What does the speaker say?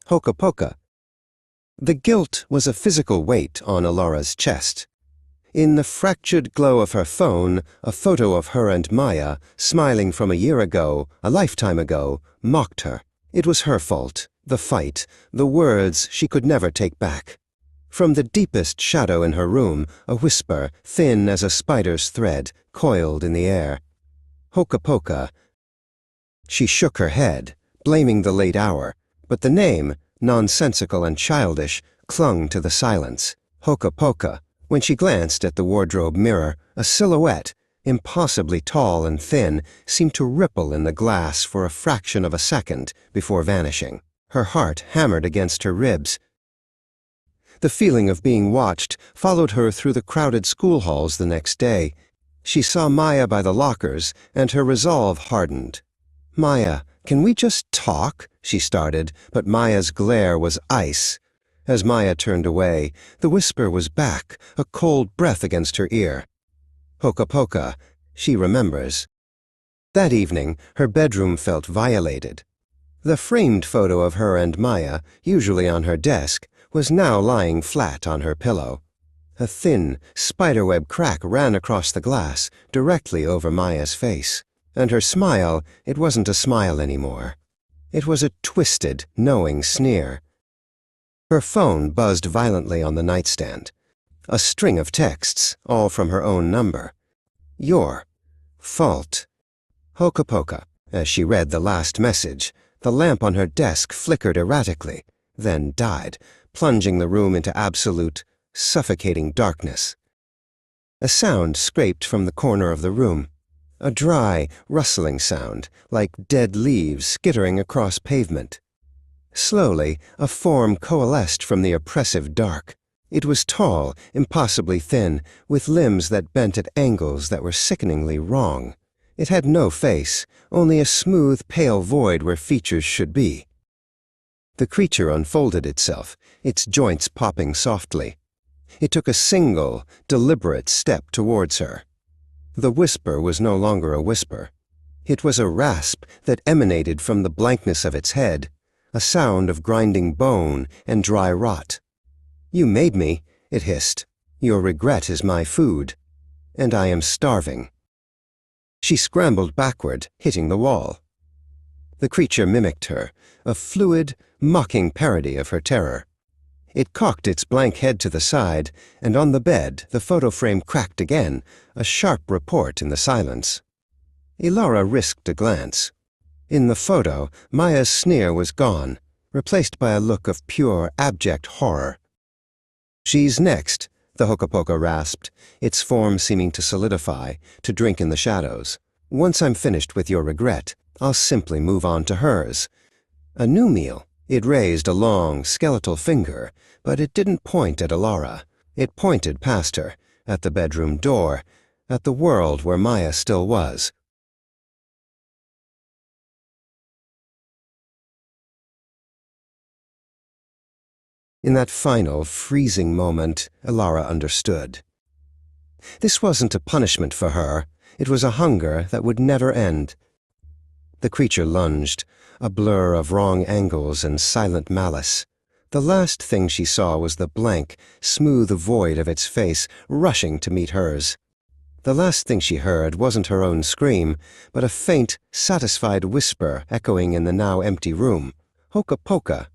Hokapoka. The guilt was a physical weight on Alora's chest. In the fractured glow of her phone, a photo of her and Maya, smiling from a year ago, a lifetime ago, mocked her. It was her fault, the fight, the words she could never take back. From the deepest shadow in her room, a whisper, thin as a spider's thread, coiled in the air. Hokapoka. She shook her head, blaming the late hour, but the name, nonsensical and childish, clung to the silence. Hokapoka. When she glanced at the wardrobe mirror, a silhouette, impossibly tall and thin, seemed to ripple in the glass for a fraction of a second before vanishing. Her heart hammered against her ribs. The feeling of being watched followed her through the crowded school halls the next day. She saw Maya by the lockers, and her resolve hardened. "Maya, can we just talk?" she started, but Maya's glare was ice. As Maya turned away, the whisper was back, a cold breath against her ear. Hokapoka, she remembers. That evening, her bedroom felt violated. The framed photo of her and Maya, usually on her desk, was now lying flat on her pillow. A thin, spiderweb crack ran across the glass, directly over Maya's face. And her smile, it wasn't a smile anymore. It was a twisted, knowing sneer. Her phone buzzed violently on the nightstand. A string of texts, all from her own number. Your fault. Hokapoka. As she read the last message, the lamp on her desk flickered erratically, then died, plunging the room into absolute, suffocating darkness. A sound scraped from the corner of the room. A dry, rustling sound, like dead leaves skittering across pavement. Slowly, a form coalesced from the oppressive dark. It was tall, impossibly thin, with limbs that bent at angles that were sickeningly wrong. It had no face, only a smooth, pale void where features should be. The creature unfolded itself, its joints popping softly. It took a single, deliberate step towards her. The whisper was no longer a whisper. It was a rasp that emanated from the blankness of its head, a sound of grinding bone and dry rot. "You made me," it hissed. "Your regret is my food, and I am starving." She scrambled backward, hitting the wall. The creature mimicked her, a fluid, mocking parody of her terror. It cocked its blank head to the side, and on the bed the photo frame cracked again, a sharp report in the silence. Alora risked a glance. In the photo, Maya's sneer was gone, replaced by a look of pure, abject horror. "She's next," the Hokapoka rasped, its form seeming to solidify, to drink in the shadows. "Once I'm finished with your regret, I'll simply move on to hers. A new meal." It raised a long, skeletal finger, but it didn't point at Alora. It pointed past her, at the bedroom door, at the world where Maya still was. In that final, freezing moment, Alora understood. This wasn't a punishment for her. It was a hunger that would never end. The creature lunged, a blur of wrong angles and silent malice. The last thing she saw was the blank, smooth void of its face rushing to meet hers. The last thing she heard wasn't her own scream, but a faint, satisfied whisper echoing in the now empty room. "Hokapoka."